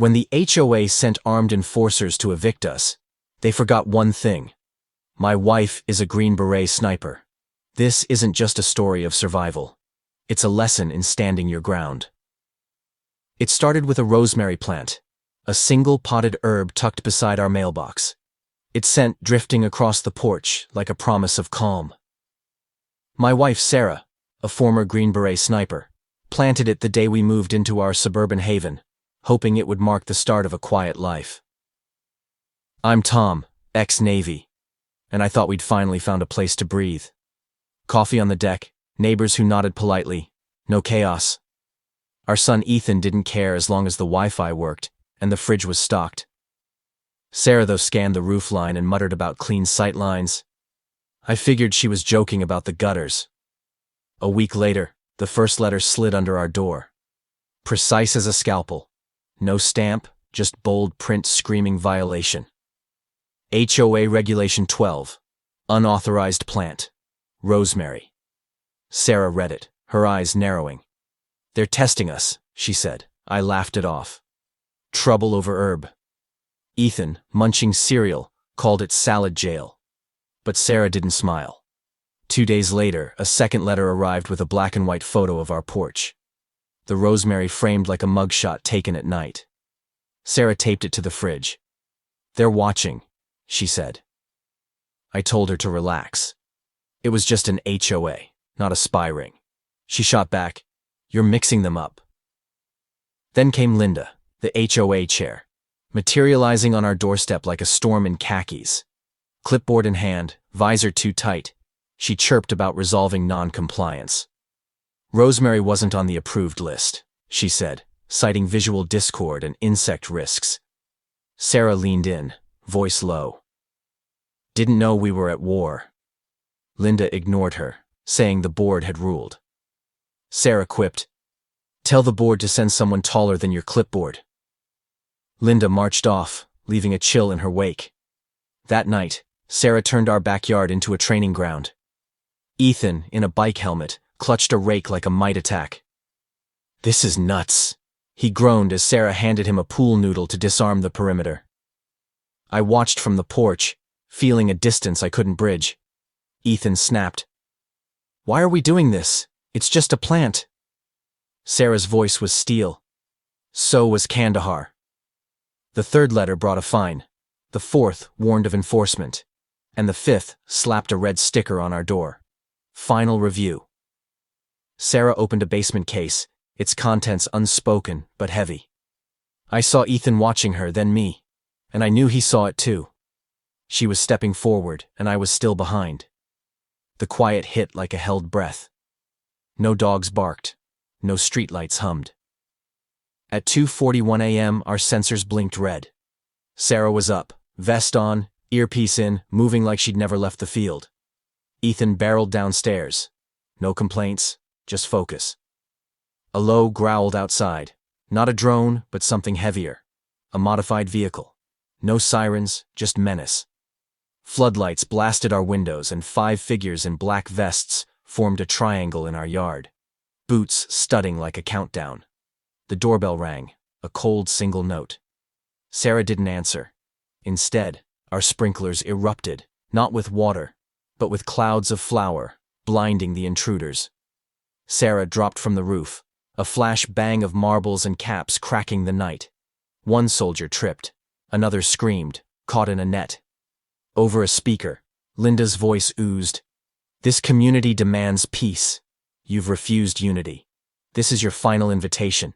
When the HOA sent armed enforcers to evict us, they forgot one thing. My wife is a Green Beret sniper. This isn't just a story of survival. It's a lesson in standing your ground. It started with a rosemary plant, a single potted herb tucked beside our mailbox. Its scent drifting across the porch like a promise of calm. My wife Sarah, a former Green Beret sniper, planted it the day we moved into our suburban haven, hoping it would mark the start of a quiet life. I'm Tom, ex-Navy, and I thought we'd finally found a place to breathe. Coffee on the deck, neighbors who nodded politely, no chaos. Our son Ethan didn't care as long as the Wi-Fi worked and the fridge was stocked. Sarah, though, scanned the roofline and muttered about clean sight lines. I figured she was joking about the gutters. A week later, the first letter slid under our door. Precise as a scalpel. No stamp, just bold print screaming violation. HOA Regulation 12. Unauthorized plant. Rosemary. Sarah read it, her eyes narrowing. They're testing us, she said. I laughed it off. Trouble over herb. Ethan, munching cereal, called it salad jail. But Sarah didn't smile. 2 days later, a second letter arrived with a black and white photo of our porch. The rosemary framed like a mugshot taken at night. Sarah taped it to the fridge. They're watching, she said. I told her to relax. It was just an HOA, not a spy ring. She shot back, "You're mixing them up." Then came Linda, the HOA chair, materializing on our doorstep like a storm in khakis. Clipboard in hand, visor too tight, she chirped about resolving non-compliance. Rosemary wasn't on the approved list, she said, citing visual discord and insect risks. Sarah leaned in, voice low. Didn't know we were at war. Linda ignored her, saying the board had ruled. Sarah quipped, "Tell the board to send someone taller than your clipboard." Linda marched off, leaving a chill in her wake. That night, Sarah turned our backyard into a training ground. Ethan, in a bike helmet, clutched a rake like a mite attack. "This is nuts," he groaned as Sarah handed him a pool noodle to disarm the perimeter. I watched from the porch, feeling a distance I couldn't bridge. Ethan snapped, "Why are we doing this? It's just a plant." Sarah's voice was steel. So was Kandahar. The third letter brought a fine. The fourth warned of enforcement. And the fifth slapped a red sticker on our door. Final review. Sarah opened a basement case, its contents unspoken but heavy. I saw Ethan watching her, then me, and I knew he saw it too. She was stepping forward, and I was still behind. The quiet hit like a held breath. No dogs barked. No streetlights hummed. At 2:41 a.m., our sensors blinked red. Sarah was up, vest on, earpiece in, moving like she'd never left the field. Ethan barreled downstairs. No complaints, just focus. A low growled outside. Not a drone, but something heavier. A modified vehicle. No sirens, just menace. Floodlights blasted our windows and 5 figures in black vests formed a triangle in our yard. Boots studding like a countdown. The doorbell rang, a cold single note. Sarah didn't answer. Instead, our sprinklers erupted, not with water, but with clouds of flour, blinding the intruders. Sarah dropped from the roof, a flash bang of marbles and caps cracking the night. One soldier tripped, another screamed, caught in a net. Over a speaker, Linda's voice oozed, "This community demands peace. You've refused unity. This is your final invitation."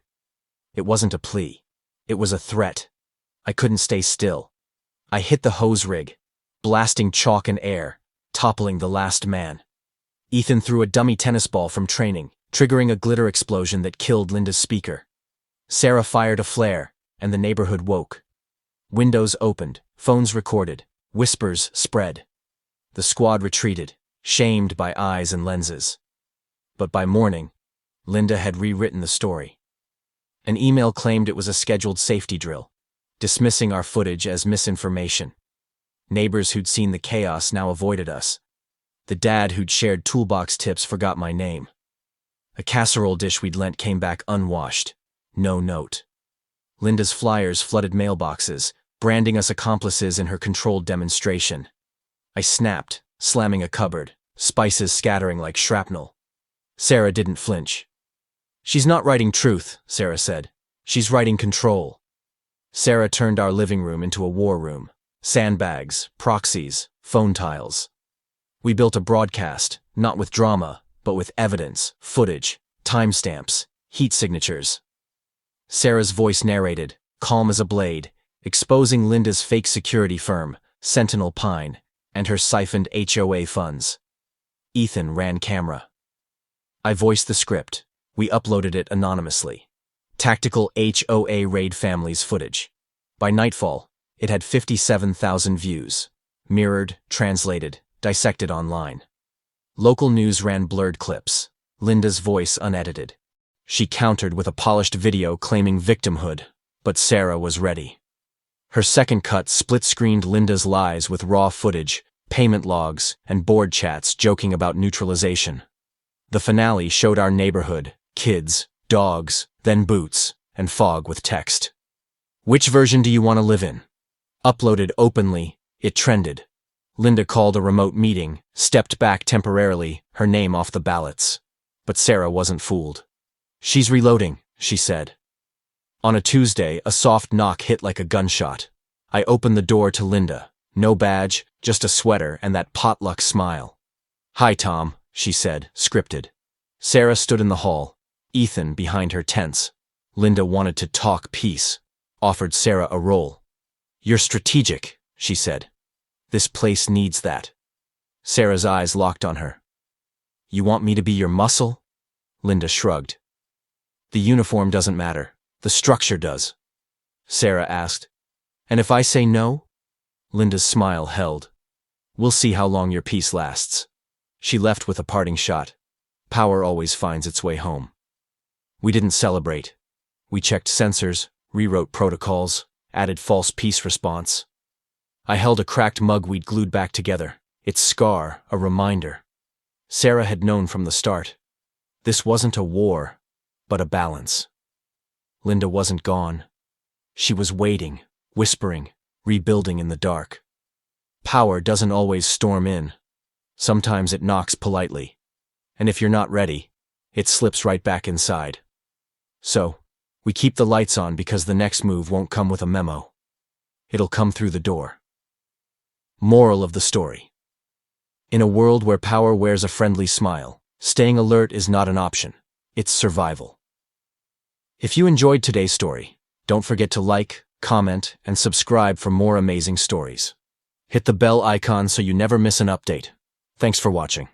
It wasn't a plea. It was a threat. I couldn't stay still. I hit the hose rig, blasting chalk and air, toppling the last man. Ethan threw a dummy tennis ball from training, triggering a glitter explosion that killed Linda's speaker. Sarah fired a flare, and the neighborhood woke. Windows opened, phones recorded, whispers spread. The squad retreated, shamed by eyes and lenses. But by morning, Linda had rewritten the story. An email claimed it was a scheduled safety drill, dismissing our footage as misinformation. Neighbors who'd seen the chaos now avoided us. The dad who'd shared toolbox tips forgot my name. A casserole dish we'd lent came back unwashed. No note. Linda's flyers flooded mailboxes, branding us accomplices in her controlled demonstration. I snapped, slamming a cupboard, spices scattering like shrapnel. Sarah didn't flinch. "She's not writing truth," Sarah said. "She's writing control." Sarah turned our living room into a war room. Sandbags, proxies, phone tiles. We built a broadcast, not with drama, but with evidence, footage, timestamps, heat signatures. Sarah's voice narrated, calm as a blade, exposing Linda's fake security firm, Sentinel Pine, and her siphoned HOA funds. Ethan ran camera. I voiced the script. We uploaded it anonymously. Tactical HOA raid families footage. By nightfall, it had 57,000 views. Mirrored, translated, dissected online. Local news ran blurred clips. Linda's voice unedited. She countered with a polished video claiming victimhood, but Sarah was ready. Her second cut split-screened Linda's lies with raw footage, payment logs, and board chats joking about neutralization. The finale showed our neighborhood, kids, dogs, then boots, and fog with text. "Which version do you want to live in?" Uploaded openly, it trended. Linda called a remote meeting, stepped back temporarily, her name off the ballots. But Sarah wasn't fooled. "She's reloading," she said. On a Tuesday, a soft knock hit like a gunshot. I opened the door to Linda. No badge, just a sweater and that potluck smile. "Hi, Tom," she said, scripted. Sarah stood in the hall, Ethan behind her tense. Linda wanted to talk peace, offered Sarah a role. "You're strategic," she said. "This place needs that." Sarah's eyes locked on her. "You want me to be your muscle?" Linda shrugged. "The uniform doesn't matter. The structure does." Sarah asked, "And if I say no?" Linda's smile held. "We'll see how long your peace lasts." She left with a parting shot. Power always finds its way home. We didn't celebrate. We checked sensors, rewrote protocols, added false peace response. I held a cracked mug we'd glued back together, its scar a reminder. Sarah had known from the start. This wasn't a war, but a balance. Linda wasn't gone. She was waiting, whispering, rebuilding in the dark. Power doesn't always storm in. Sometimes it knocks politely. And if you're not ready, it slips right back inside. So, we keep the lights on because the next move won't come with a memo. It'll come through the door. Moral of the story. In a world where power wears a friendly smile, staying alert is not an option. It's survival. If you enjoyed today's story, don't forget to like, comment, and subscribe for more amazing stories. Hit the bell icon so you never miss an update. Thanks for watching.